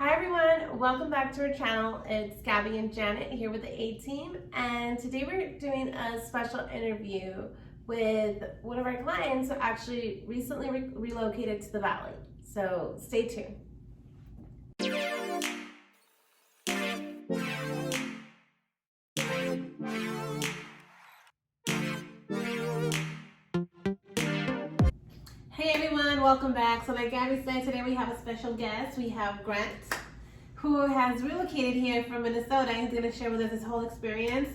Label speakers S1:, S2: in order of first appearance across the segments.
S1: Hi everyone, welcome back to our channel. It's Gabby and Janet here with the A-Team, and today we're doing a special interview with one of our clients who actually recently relocated to the Valley. So stay tuned. Hey everyone, welcome back. So like Gabby said, today we have a special guest. We have Grant, who has relocated here from Minnesota. He's going to share with us his whole experience.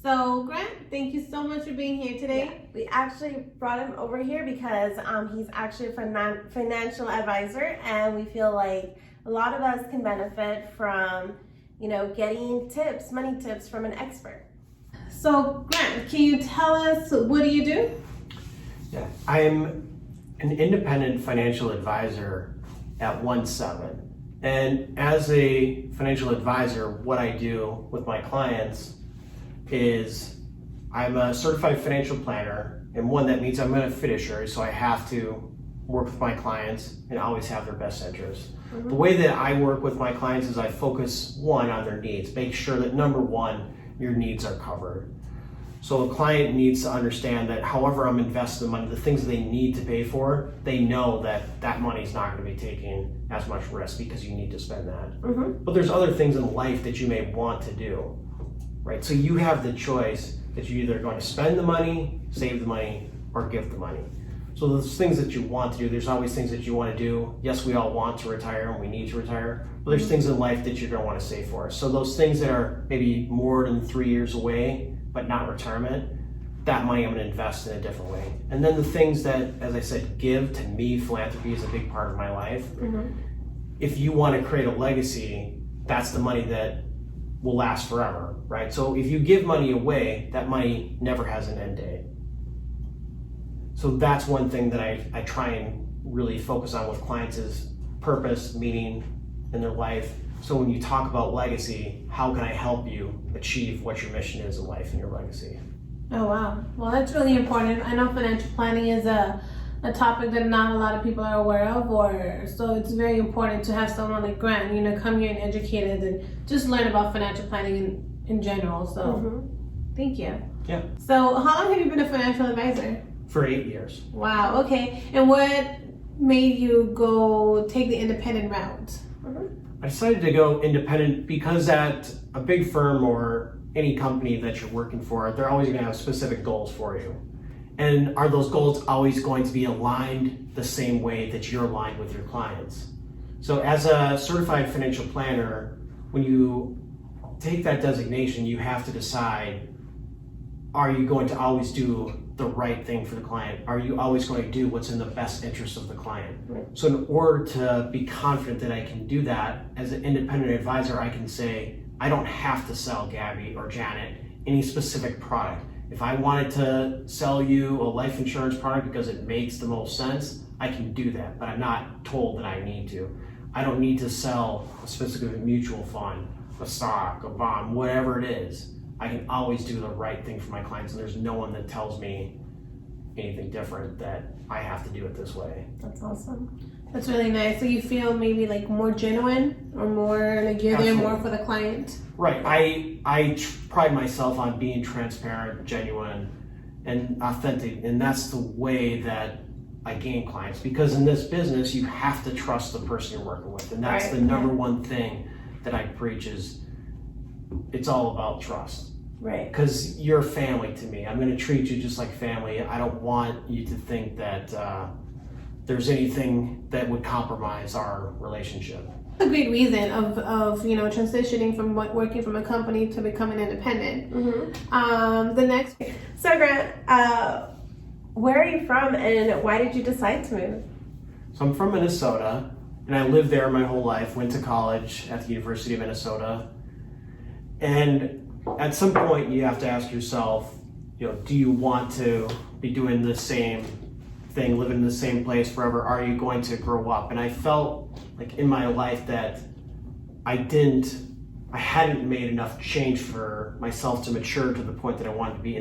S1: So Grant, thank you so much for being here today.
S2: Yeah, we actually brought him over here because he's actually a financial advisor, and we feel like a lot of us can benefit from, getting tips, money tips from an expert.
S1: So Grant, can you tell us, what do you do?
S3: Yeah, I'm an independent financial advisor at 1-7. And as a financial advisor, what I do with my clients is I'm a certified financial planner, and one that means I'm a fiduciary, so I have to work with my clients and always have their best interests. The way that I work with my clients is I focus on their needs, make sure that number one, your needs are covered. So a client needs to understand that however I'm investing the money, the things they need to pay for, they know that that money is not going to be taking as much risk because you need to spend that. But there's other things in life that you may want to do, right? So you have the choice that you're either going to spend the money, save the money, or give the money. So those things that you want to do, there's always things that you want to do. Yes, we all want to retire and we need to retire, but there's things in life that you're going to want to save for. So those things that are maybe more than 3 years away, but not retirement, that money I'm going to invest in a different way. And then the things that, as I said, give to me, philanthropy is a big part of my life. If you want to create a legacy, that's the money that will last forever, right? So if you give money away, that money never has an end date. So that's one thing that I try and really focus on with clients is purpose, meaning in their life. So when you talk about legacy, how can I help you achieve what your mission is in life and your legacy?
S1: Oh wow, well that's really important. I know financial planning is a topic that not a lot of people are aware of, so it's very important to have someone like Grant, come here and educate us and just learn about financial planning in general. So thank you.
S3: Yeah.
S1: So how long have you been a financial advisor?
S3: For 8 years.
S1: Wow, okay. And what made you go take the independent route?
S3: I decided to go independent because at a big firm or any company that you're working for, they're always going to have specific goals for you. And are those goals always going to be aligned the same way that you're aligned with your clients? So as a certified financial planner, when you take that designation, you have to decide, are you going to always do the right thing for the client? Are you always going to do what's in the best interest of the client? So in order to be confident that I can do that, as an independent advisor, I can say, I don't have to sell Gabby or Janet any specific product. If I wanted to sell you a life insurance product because it makes the most sense, I can do that, but I'm not told that I need to. I don't need to sell a specific mutual fund, a stock, a bond, whatever it is. I can always do the right thing for my clients, and there's no one that tells me anything different that I have to do it this way.
S1: That's awesome. That's really nice. So you feel maybe like more genuine, or more like you're there more for the client?
S3: Right. I pride myself on being transparent, genuine, and authentic, and that's the way that I gain clients, because in this business you have to trust the person you're working with, and that's the number one thing that I preach is it's all about trust.
S2: Right.
S3: Because you're family to me. I'm going to treat you just like family. I don't want you to think that there's anything that would compromise our relationship.
S1: A great reason of transitioning from working from a company to becoming independent. The next.
S2: So Grant, where are you from, and why did you decide to move?
S3: So I'm from Minnesota, and I lived there my whole life. Went to college at the University of Minnesota. And at some point you have to ask yourself, do you want to be doing the same thing, living in the same place forever? Are you going to grow up? And I felt like in my life that I hadn't made enough change for myself to mature to the point that I wanted to be.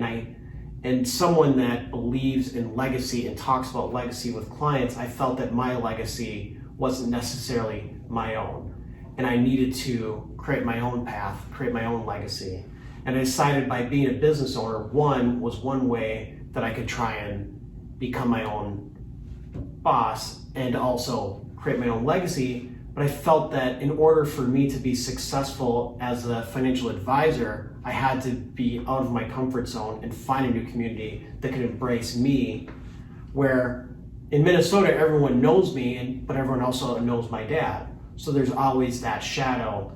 S3: And someone that believes in legacy and talks about legacy with clients, I felt that my legacy wasn't necessarily my own. and I needed to create my own path, create my own legacy. And I decided by being a business owner, one way that I could try and become my own boss and also create my own legacy. But I felt that in order for me to be successful as a financial advisor, I had to be out of my comfort zone and find a new community that could embrace me, where in Minnesota, everyone knows me, but everyone also knows my dad. So there's always that shadow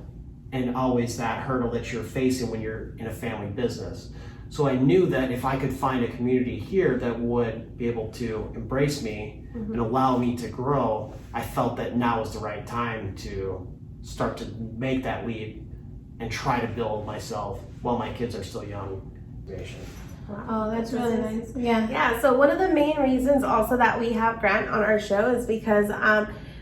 S3: and always that hurdle that you're facing when you're in a family business. So I knew that if I could find a community here that would be able to embrace me and allow me to grow, I felt that now was the right time to start to make that leap and try to build myself while my kids are still young.
S1: Oh, that's really nice. Yeah.
S2: Yeah, so one of the main reasons also that we have Grant on our show is because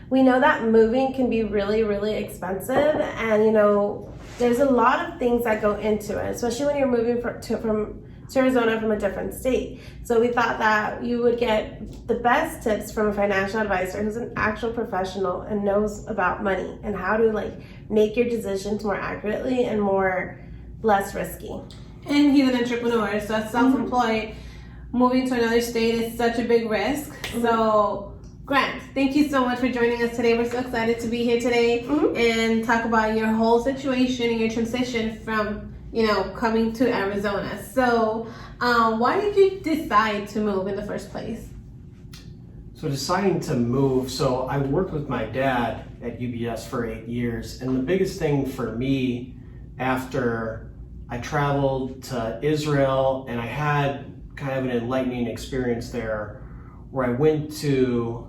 S2: we know that moving can be really, really expensive, and you know, there's a lot of things that go into it, especially when you're moving from Arizona from a different state. So we thought that you would get the best tips from a financial advisor who's an actual professional and knows about money and how to like make your decisions more accurately and less risky.
S1: And he's an entrepreneur, so as self-employed, moving to another state is such a big risk. So, Grant, thank you so much for joining us today. We're so excited to be here today and talk about your whole situation and your transition from, you know, coming to Arizona. So, why did you decide to move in the first place?
S3: So deciding to move, so I worked with my dad at UBS for 8 years, and the biggest thing for me after I traveled to Israel, and I had kind of an enlightening experience there where I went to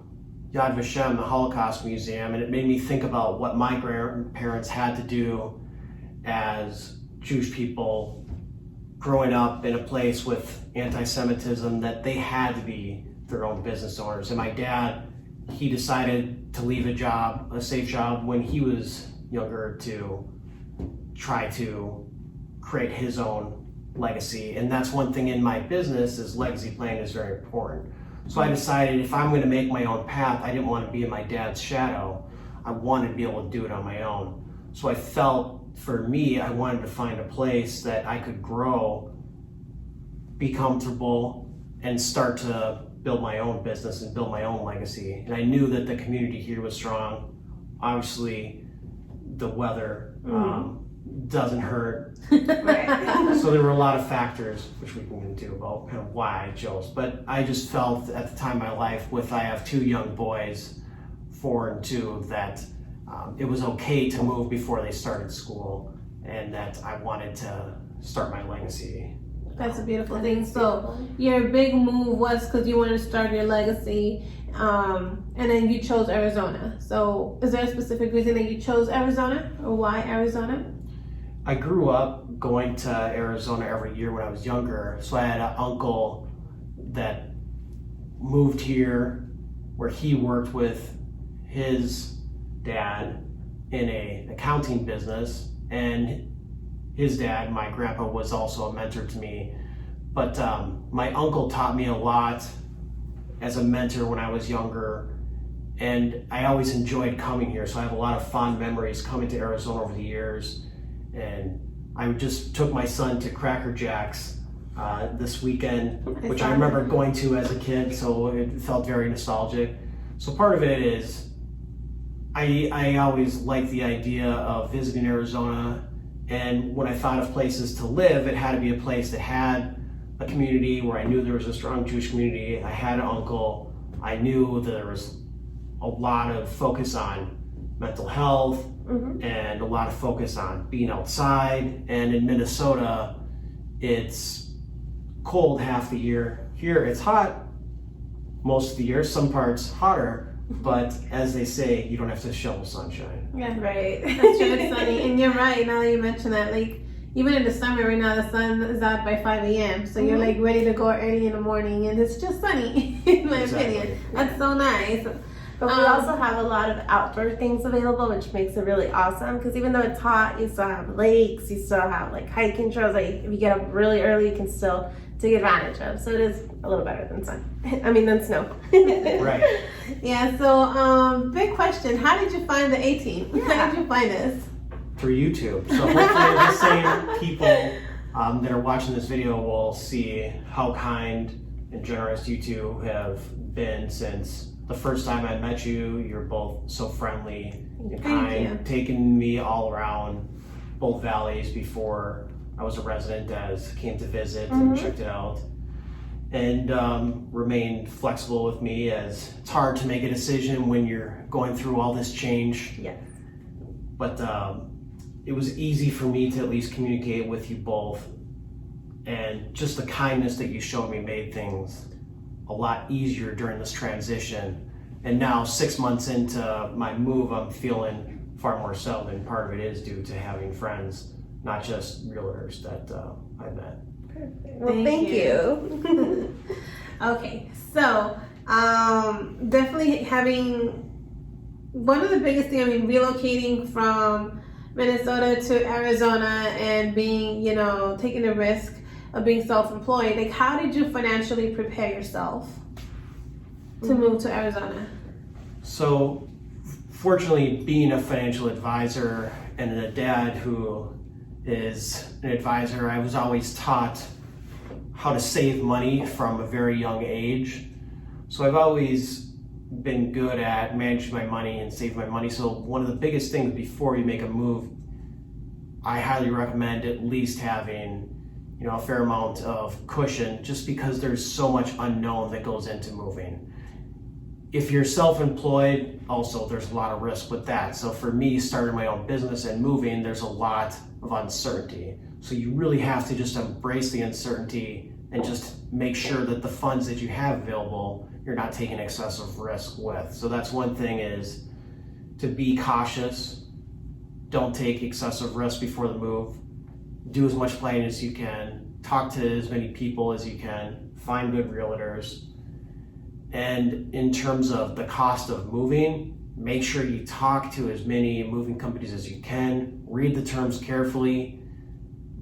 S3: Yad Vashem, the Holocaust Museum, and it made me think about what my grandparents had to do as Jewish people growing up in a place with anti-Semitism, that they had to be their own business owners. And my dad, he decided to leave a safe job when he was younger to try to create his own legacy. And that's one thing in my business is legacy planning is very important. So I decided if I'm going to make my own path, I didn't want to be in my dad's shadow. I wanted to be able to do it on my own. So I felt for me, I wanted to find a place that I could grow, be comfortable, and start to build my own business and build my own legacy. And I knew that the community here was strong. Obviously, the weather doesn't hurt. So there were a lot of factors, which we can get into about kind of why I chose. But I just felt at the time in my life, I have 2 young boys, 4 and 2, that it was okay to move before they started school, and that I wanted to start my legacy.
S1: That's a beautiful thing. So your big move was because you wanted to start your legacy, and then you chose Arizona. So is there a specific reason that you chose Arizona, or why Arizona?
S3: I grew up going to Arizona every year when I was younger. So I had an uncle that moved here where he worked with his dad in an accounting business, and his dad, my grandpa, was also a mentor to me. But my uncle taught me a lot as a mentor when I was younger, and I always enjoyed coming here. So I have a lot of fond memories coming to Arizona over the years. And I just took my son to Cracker Jack's this weekend, which I remember going to as a kid, so it felt very nostalgic. So part of it is I always liked the idea of visiting Arizona, and when I thought of places to live, it had to be a place that had a community where I knew there was a strong Jewish community. I had an uncle. I knew there was a lot of focus on mental health and a lot of focus on being outside. And in Minnesota, it's cold half the year. Here it's hot most of the year, some parts hotter, but as they say, you don't have to shovel sunshine.
S1: Yeah, right. That's true, it's sunny. And you're right, now that you mention that, like, even in the summer right now, the sun is out by 5 a.m. So you're like ready to go early in the morning, and it's just sunny, in my opinion. That's so nice.
S2: But we also have a lot of outdoor things available, which makes it really awesome. Because even though it's hot, you still have lakes, you still have like hiking trails. Like if you get up really early, you can still take advantage of. So it is a little better than than snow.
S3: Right.
S1: Yeah. So, big question: how did you find the A-Team? How did you find us?
S3: Through YouTube. So hopefully the same people that are watching this video will see how kind and generous you two have been since the first time I met you. You're both so friendly and kind, taking me all around both valleys before I was a resident, as came to visit and checked it out, and remained flexible with me, as it's hard to make a decision when you're going through all this change.
S2: Yes.
S3: But it was easy for me to at least communicate with you both, and just the kindness that you showed me made things a lot easier during this transition. And now 6 months into my move, I'm feeling far more settled, and part of it is due to having friends, not just realtors that I met.
S2: Perfect. Well, thank you.
S1: Okay, so definitely having one of the biggest things, relocating from Minnesota to Arizona and being, taking the risk of being self-employed, like how did you financially prepare yourself to move to Arizona?
S3: So fortunately, being a financial advisor and a dad who is an advisor, I was always taught how to save money from a very young age. So I've always been good at managing my money and saving my money. So one of the biggest things before you make a move, I highly recommend at least having a fair amount of cushion, just because there's so much unknown that goes into moving. If you're self-employed, also there's a lot of risk with that. So for me, starting my own business and moving, there's a lot of uncertainty. So you really have to just embrace the uncertainty and just make sure that the funds that you have available, you're not taking excessive risk with. So that's one thing, is to be cautious. Don't take excessive risk before the move. Do as much planning as you can. Talk to as many people as you can. Find good realtors. And in terms of the cost of moving, make sure you talk to as many moving companies as you can. Read the terms carefully.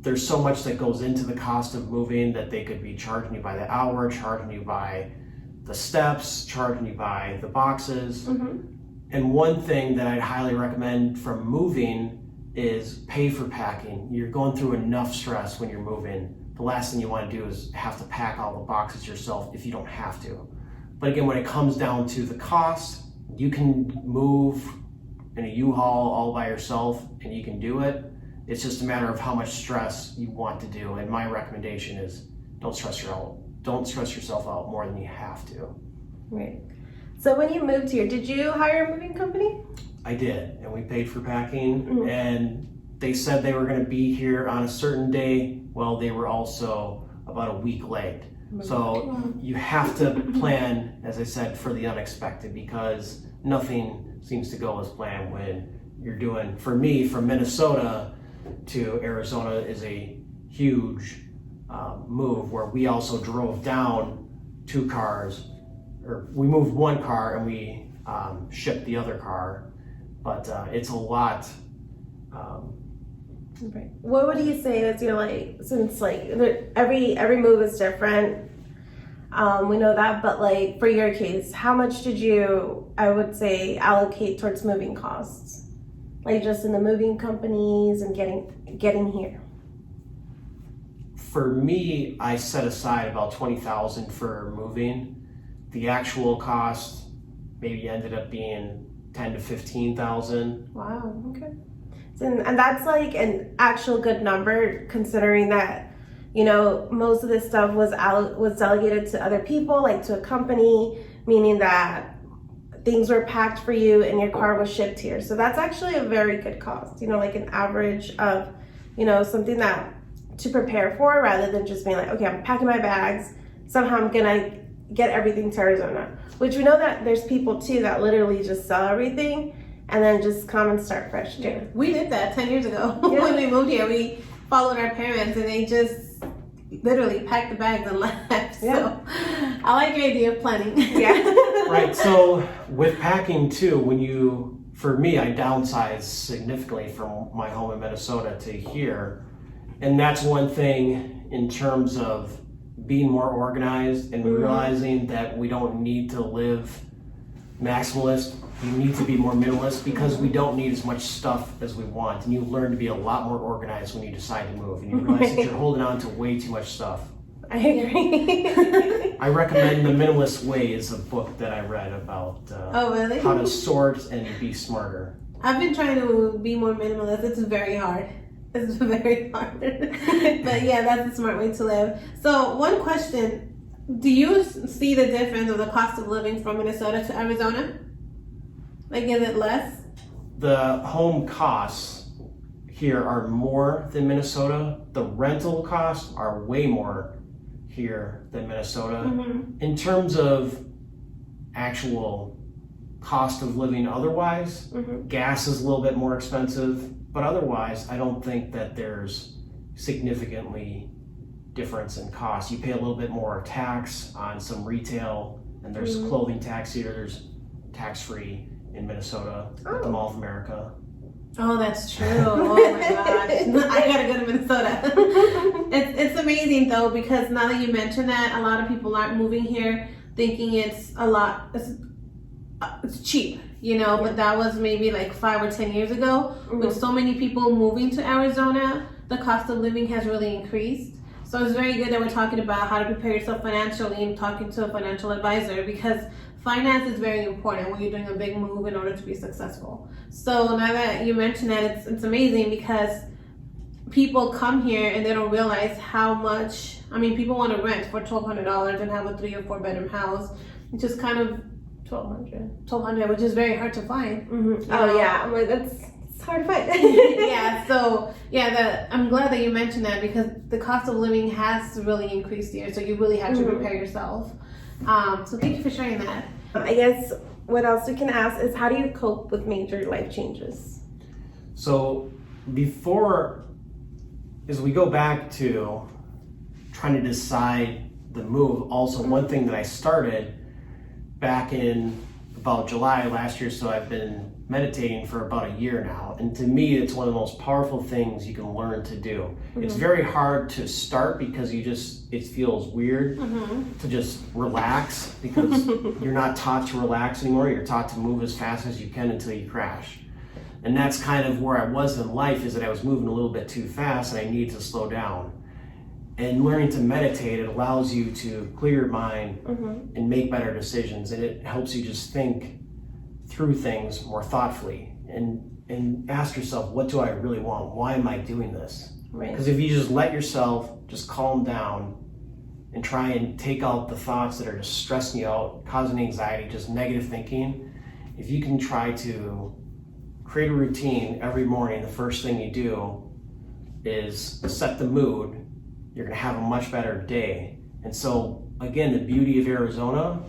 S3: There's so much that goes into the cost of moving that they could be charging you by the hour, charging you by the steps, charging you by the boxes. And one thing that I'd highly recommend from moving is pay for packing. You're going through enough stress when you're moving. The last thing you want to do is have to pack all the boxes yourself if you don't have to. But again, when it comes down to the cost, you can move in a U-Haul all by yourself and you can do it. It's just a matter of how much stress you want to do. And my recommendation is don't stress yourself out more than you have to.
S2: Right. So when you moved here, did you hire a moving company?
S3: I did, and we paid for packing, and they said they were going to be here on a certain day. Well, they were also about a week late. So you have to plan, as I said, for the unexpected, because nothing seems to go as planned when you're doing, for me, from Minnesota to Arizona is a huge move, where we also drove down 2 cars, or we moved 1 car and we shipped the other car. But it's a lot.
S2: Right. What would you say is your since every move is different, we know that, but for your case, how much did you, I would say, allocate towards moving costs? Just in the moving companies and getting here?
S3: For me, I set aside about $20,000 for moving. The actual cost maybe ended up being $10,000 to $15,000.
S2: Wow. Okay. And that's an actual good number, considering that most of this stuff was delegated to other people, to a company, meaning that things were packed for you and your car was shipped here. So that's actually a very good cost. An average of something that to prepare for, rather than just being okay, I'm packing my bags, somehow I'm gonna get everything to Arizona. Which we know that there's people too that literally just sell everything and then just come and start fresh too.
S1: Yeah. We did that 10 years ago. When we moved here, we followed our parents and they just literally packed the bags and left. So I like your idea of planning.
S2: Yeah.
S3: Right, so with packing too, for me, I downsized significantly from my home in Minnesota to here. And that's one thing in terms of being more organized and realizing that we don't need to live maximalist. You need to be more minimalist because we don't need as much stuff as we want. And you learn to be a lot more organized when you decide to move. And you realize that you're holding on to way too much stuff.
S2: I agree.
S3: I recommend The Minimalist Way is a book that I read about
S1: Oh, really?
S3: how to sort and be smarter.
S1: I've been trying to be more minimalist. It's very hard. It's very hard. But yeah, that's a smart way to live. So one question, do you see the difference of the cost of living from Minnesota to Arizona? Like, is it less?
S3: The home costs here are more than Minnesota. The rental costs are way more here than Minnesota. In terms of actual cost of living otherwise, gas is a little bit more expensive, but otherwise I don't think that there's significantly difference in cost. You pay a little bit more tax on some retail, and there's clothing tax here. There's tax-free in Minnesota at the Mall of America.
S1: Oh, that's true. Oh my gosh. I gotta go to Minnesota. It's amazing though, because now that you mention that, a lot of people aren't moving here thinking it's cheap, you know, but that was maybe like 5 or 10 years ago. With so many people moving to Arizona, the cost of living has really increased. So it's very good that we're talking about how to prepare yourself financially and talking to a financial advisor, because finance is very important when you're doing a big move in order to be successful. So now that you mention that, it's amazing because people come here and they don't realize how much, I mean, people want to rent for $1,200 and have a 3 or 4 bedroom house, which is kind of $1,200, which is very hard to find.
S2: Oh yeah, I'm like, it's hard to find.
S1: Yeah, so yeah, I'm glad that you mentioned that, because the cost of living has really increased here, so you really have to prepare yourself. So thank you for sharing that.
S2: I guess what else we can ask is, how do you cope with major life changes?
S3: So as we go back to trying to decide the move, also one thing that I started back in about July last year, so I've been meditating for about a year now, and to me it's one of the most powerful things you can learn to do. It's very hard to start because it feels weird to just relax, because you're not taught to relax anymore. You're taught to move as fast as you can until you crash. And that's kind of where I was in life, is that I was moving a little bit too fast and I needed to slow down. And learning to meditate, it allows you to clear your mind and make better decisions, and it helps you just think through things more thoughtfully and ask yourself, what do I really want? Why am I doing this?
S2: Right.
S3: Because if you just let yourself just calm down and try and take out the thoughts that are just stressing you out, causing anxiety, just negative thinking, if you can try to create a routine every morning, the first thing you do is set the mood, you're gonna have a much better day. And so again, the beauty of Arizona,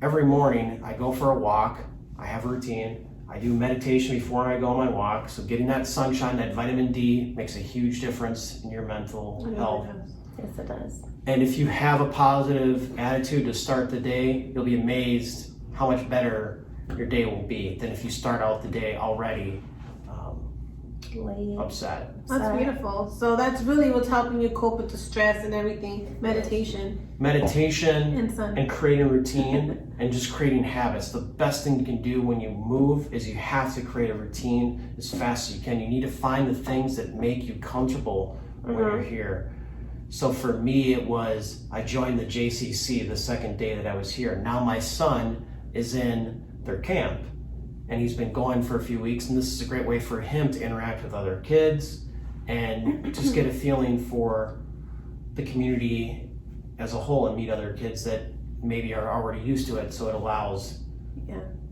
S3: every morning I go for a walk, I have a routine, I do meditation before I go on my walk. So getting that sunshine, that vitamin D, makes a huge difference in your mental health.
S2: Yes, it does.
S3: And if you have a positive attitude to start the day, you'll be amazed how much better your day will be than if you start out the day already upset.
S1: That's beautiful. So that's really what's helping you cope with the stress and everything. Meditation and
S3: creating a routine and just creating habits. The best thing you can do when you move is you have to create a routine as fast as you can. You need to find the things that make you comfortable when you're here. So for me, it was, I joined the JCC the second day that I was here. Now my son is in their camp, and he's been going for a few weeks, and this is a great way for him to interact with other kids and just get a feeling for the community as a whole and meet other kids that maybe are already used to it. So it allows,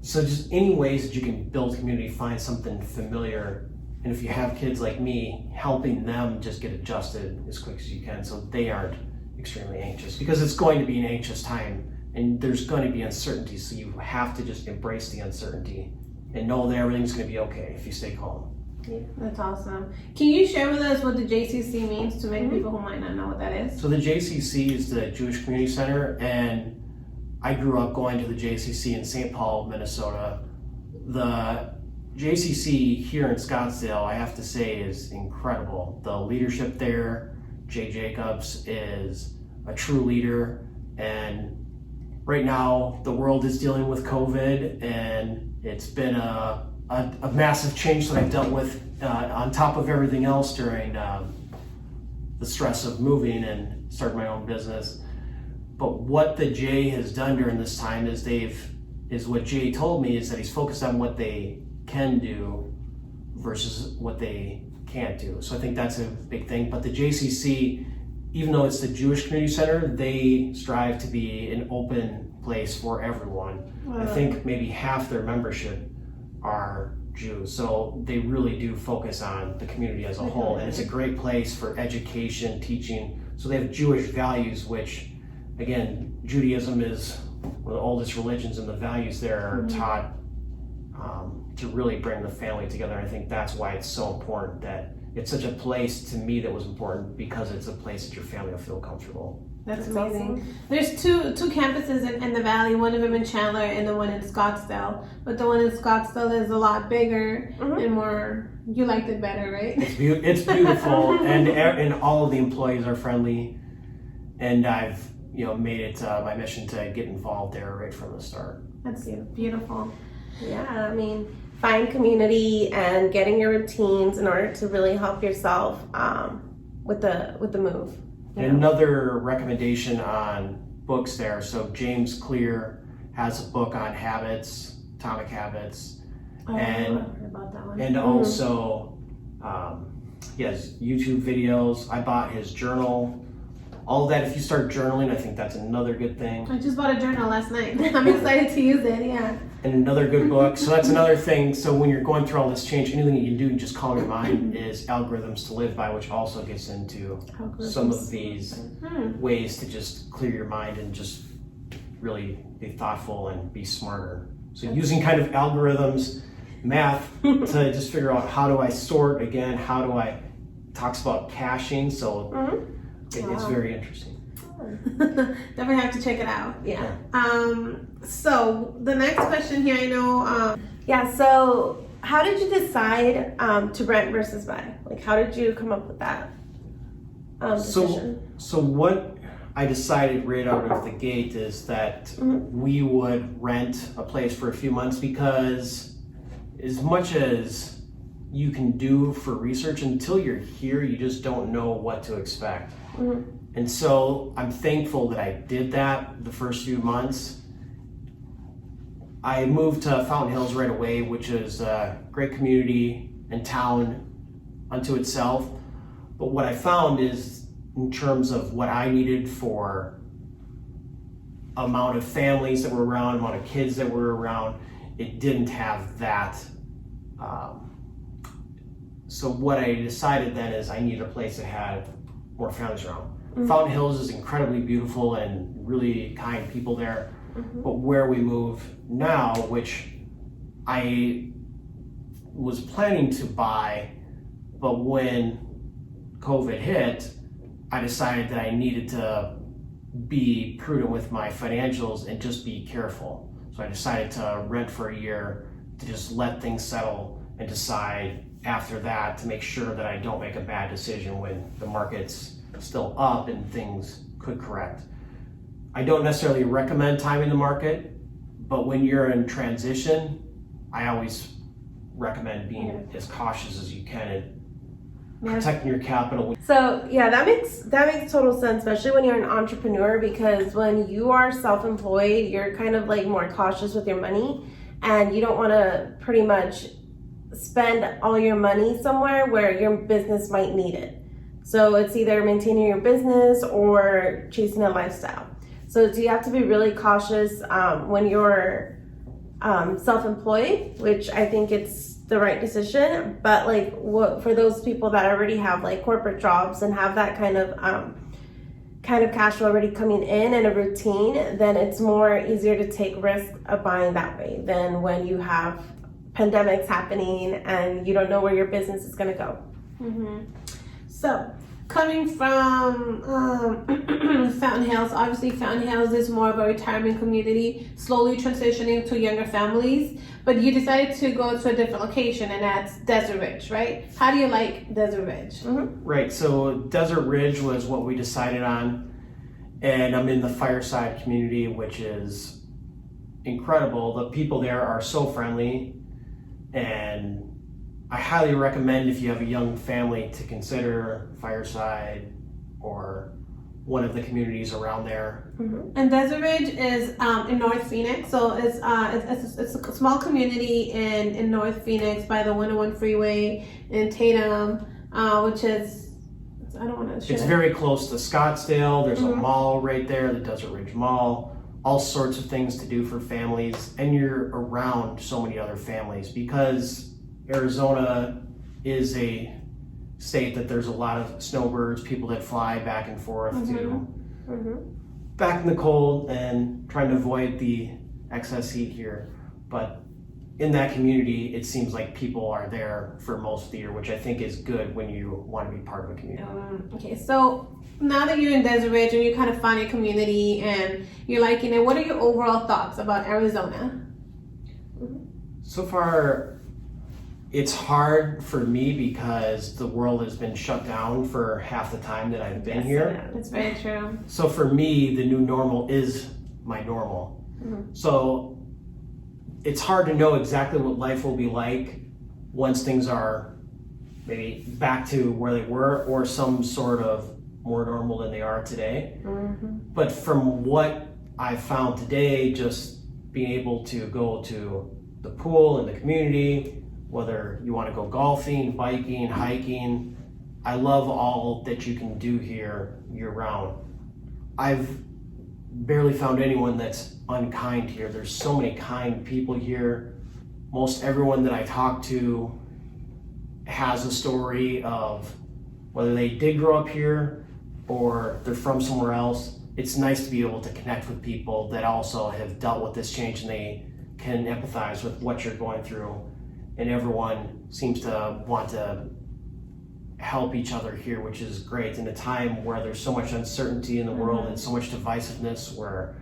S3: so just any ways that you can build community, find something familiar. And if you have kids like me, helping them just get adjusted as quick as you can so they aren't extremely anxious, because it's going to be an anxious time and there's going to be uncertainty. So you have to just embrace the uncertainty and know that everything's going to be okay if you stay calm.
S1: Yeah, that's awesome. Can you share with us what the JCC means to many people who might not know what that is?
S3: So the JCC is the Jewish Community Center, and I grew up going to the JCC in St. Paul, Minnesota. The JCC here in Scottsdale, I have to say, is incredible. The leadership there, Jay Jacobs is a true leader, and right now the world is dealing with COVID, and it's been a massive change that I've dealt with on top of everything else during the stress of moving and starting my own business. But what the Jay has done during this time is what Jay told me, is that he's focused on what they can do versus what they can't do. So I think that's a big thing. But the JCC, even though it's the Jewish Community Center, they strive to be an open place for everyone. I think maybe half their membership are Jews, so they really do focus on the community as a whole, and it's a great place for education, teaching. So they have Jewish values, which, again, Judaism is one of the oldest religions, and the values there are taught to really bring the family together. And I think that's why it's so important, that it's such a place to me that was important, because it's a place that your family will feel comfortable.
S1: That's amazing. Awesome. There's two campuses in the Valley, one of them in Chandler and the one in Scottsdale. But the one in Scottsdale is a lot bigger and more, you liked it better, right?
S3: It's beautiful, and all of the employees are friendly, and I've made it my mission to get involved there right from the start.
S1: That's beautiful.
S2: Yeah, I mean, find community and getting your routines in order to really help yourself with the move.
S3: And another recommendation on books there. So James Clear has a book on habits, atomic habits,
S1: and I've heard about that one.
S3: And also he has YouTube videos. I bought his journal. All of that, if you start journaling, I think that's another good thing.
S1: I just bought a journal last night. I'm excited to use it, yeah.
S3: And another good book. So that's another thing. So when you're going through all this change, anything you can do to just calm your mind is Algorithms to Live By, which also gets into some of these ways to just clear your mind and just really be thoughtful and be smarter. So using kind of algorithms, math, to just figure out, how do I sort again, talks about caching, so it's very interesting.
S1: Definitely have to check it out.
S2: Yeah.
S1: So the next question here, I know.
S2: So how did you decide to rent versus buy? Like, how did you come up with that decision?
S3: So what I decided right out of the gate is that we would rent a place for a few months, because as much as you can do for research, until you're here, you just don't know what to expect. And so I'm thankful that I did that the first few months. I moved to Fountain Hills right away, which is a great community and town unto itself. But what I found is, in terms of what I needed for amount of families that were around, amount of kids that were around, it didn't have that. So what I decided then is I needed a place that had more families around. Fountain Hills is incredibly beautiful and really kind people there. But where we move now, which I was planning to buy, but when COVID hit, I decided that I needed to be prudent with my financials and just be careful. So I decided to rent for a year, to just let things settle, and decide after that to make sure that I don't make a bad decision when the market's still up and things could correct. I don't necessarily recommend timing the market, but when you're in transition, I always recommend being as cautious as you can and protecting your capital.
S2: So that makes total sense, especially when you're an entrepreneur, because when you are self-employed, you're kind of like more cautious with your money, and you don't want to pretty much spend all your money somewhere where your business might need it. So it's either maintaining your business or chasing a lifestyle. So you have to be really cautious when you're self-employed, which I think it's the right decision. But like, for those people that already have like corporate jobs and have that kind of cash flow already coming in and a routine, then it's more easier to take risk of buying that way than when you have pandemics happening and you don't know where your business is going to go.
S1: So coming from Fountain Hills, obviously Fountain Hills is more of a retirement community, slowly transitioning to younger families, but you decided to go to a different location, and that's Desert Ridge, right? How do you like Desert Ridge?
S2: Mm-hmm.
S3: Right, so Desert Ridge was what we decided on, and I'm in the Fireside community, which is incredible. The people there are so friendly, and I highly recommend, if you have a young family, to consider Fireside or one of the communities around there.
S1: Mm-hmm. And Desert Ridge is in North Phoenix, so it's a small community in North Phoenix by the 101 freeway in Tatum, which is, I don't want to.
S3: It's very close to Scottsdale. There's a mall right there, the Desert Ridge Mall. All sorts of things to do for families, and you're around so many other families because Arizona is a state that there's a lot of snowbirds, people that fly back and forth to back in the cold and trying to avoid the excess heat here. But in that community, it seems like people are there for most of the year, which I think is good when you want to be part of a community.
S1: Okay, so now that you're in Desert Ridge and you kind of find a community and you're liking it, what are your overall thoughts about Arizona?
S3: So far, it's hard for me because the world has been shut down for half the time that I've been here.
S1: That's very true.
S3: So for me, the new normal is my normal. So it's hard to know exactly what life will be like once things are maybe back to where they were or some sort of more normal than they are today. But from what I've found today, just being able to go to the pool in the community, whether you want to go golfing, biking, hiking, I love all that you can do here year round. I've barely found anyone that's unkind here. There's so many kind people here. Most everyone that I talk to has a story of whether they did grow up here or they're from somewhere else. It's nice to be able to connect with people that also have dealt with this change and they can empathize with what you're going through. And everyone seems to want to help each other here, which is great in a time where there's so much uncertainty in the world and so much divisiveness, where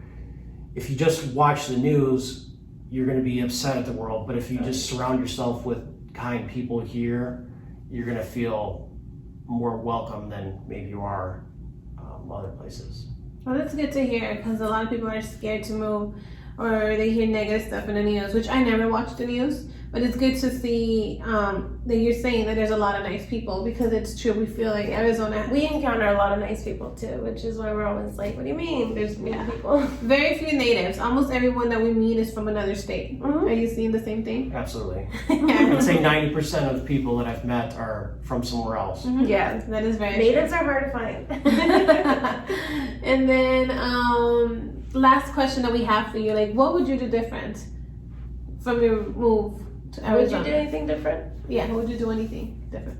S3: if you just watch the news, you're going to be upset at the world. But if you just surround yourself with kind people here, you're going to feel more welcome than maybe you are other places.
S1: Well, that's good to hear, because a lot of people are scared to move or they hear negative stuff in the news, which I never watch the news. But it's good to see that you're saying that there's a lot of nice people, because it's true. We feel like Arizona,
S2: We encounter a lot of nice people too, which is why we're always like, what do you mean? There's mean people.
S1: very few natives. Almost everyone that we meet is from another state. Are you seeing the same thing?
S3: Absolutely.
S1: Yeah.
S3: I'd say 90% of people that I've met are from somewhere else.
S2: Yeah.
S1: That is very
S2: Natives are hard to find.
S1: And then last question that we have for you, like, what would you do different from your move to Arizona?
S2: Would you do anything different?
S1: Yeah, would you do anything different?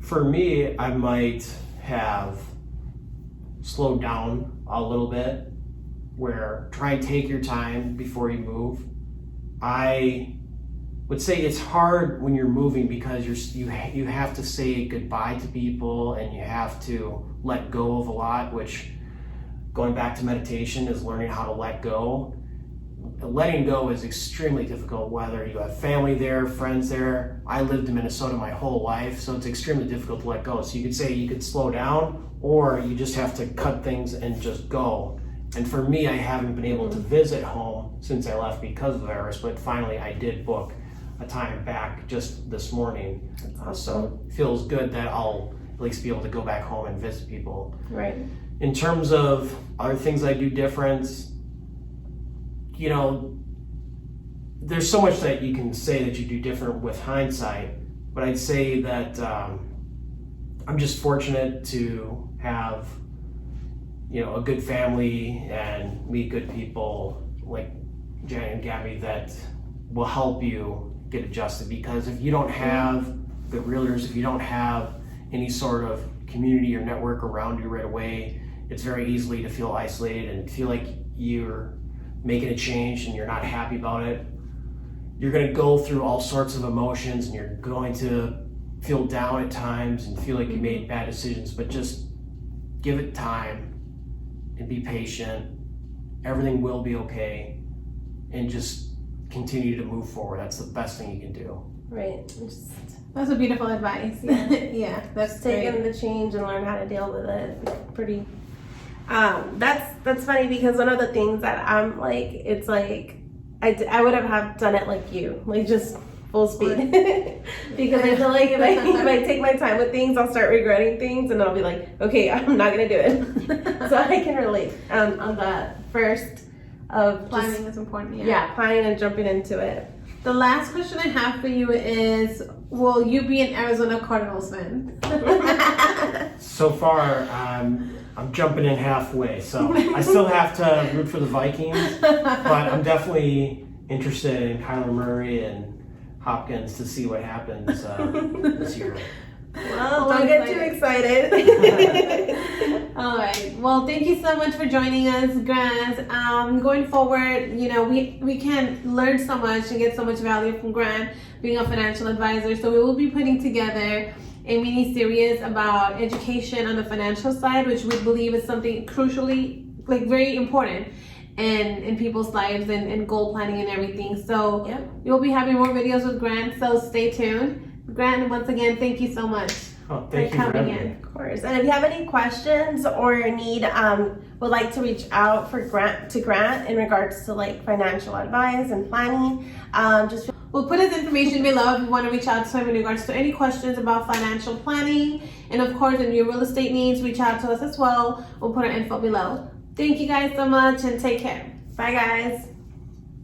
S3: For me, I might have slowed down a little bit, where try and take your time before you move. I would say it's hard when you're moving because you have to say goodbye to people and you have to let go of a lot, which, going back to meditation, is learning how to let go. Letting go is extremely difficult, whether you have family there, friends there. I lived in Minnesota my whole life, so it's extremely difficult to let go. So you could say you could slow down, or you just have to cut things and just go. And for me, I haven't been able to visit home since I left because of the virus, but finally I did book a time back just this morning. So it feels good that I'll at least be able to go back home and visit people.
S2: Right.
S3: In terms of other things I do different, you know, there's so much that you can say that you do different with hindsight, but I'd say that I'm just fortunate to have, you know, a good family and meet good people like Janet and Gabby that will help you get adjusted. Because if you don't have good realtors, if you don't have any sort of community or network around you right away, it's very easily to feel isolated and feel like you're making a change and you're not happy about it. You're going to go through all sorts of emotions and you're going to feel down at times and feel like you made bad decisions, but just give it time and be patient. Everything will be okay, and just continue to move forward. That's the best thing you can do.
S2: Right.
S1: That's a beautiful advice. Yeah, that's
S2: Take
S1: great.
S2: in the change and learn how to deal with it. Pretty. That's funny because one of the things that I'm like, it's like I would have done it like you, like just full speed. Because I feel like if I take my time with things, I'll start regretting things, and I'll be like, okay, I'm not gonna do it. So I can relate on that first of
S1: Planning is important.
S2: yeah, planning and jumping into it.
S1: The last question I have for you is, will you be an Arizona Cardinals fan?
S3: So far, I'm jumping in halfway, so I still have to root for the Vikings, but I'm definitely interested in Kyler Murray and Hopkins to see what happens this year.
S2: Well, don't get too excited.
S1: All right. Well, thank you so much for joining us, Grant. Going forward, you know, we can learn so much and get so much value from Grant being a financial advisor. So we will be putting together a mini series about education on the financial side, which we believe is something crucially, like very important in people's lives and goal planning and everything. So you'll be having more videos with Grant, so stay tuned. Grant, once again, thank you so much
S3: Oh, thank
S1: for
S3: you for
S1: coming
S3: having
S1: in.
S3: me.
S2: Of course. And if you have any questions or need would like to reach out for Grant in regards to like financial advice and planning, just
S1: We'll put his information below if you want to reach out to him in regards to any questions about financial planning. And of course, if your real estate needs, reach out to us as well. We'll put our info below. Thank you guys so much and take care.
S2: bye guys.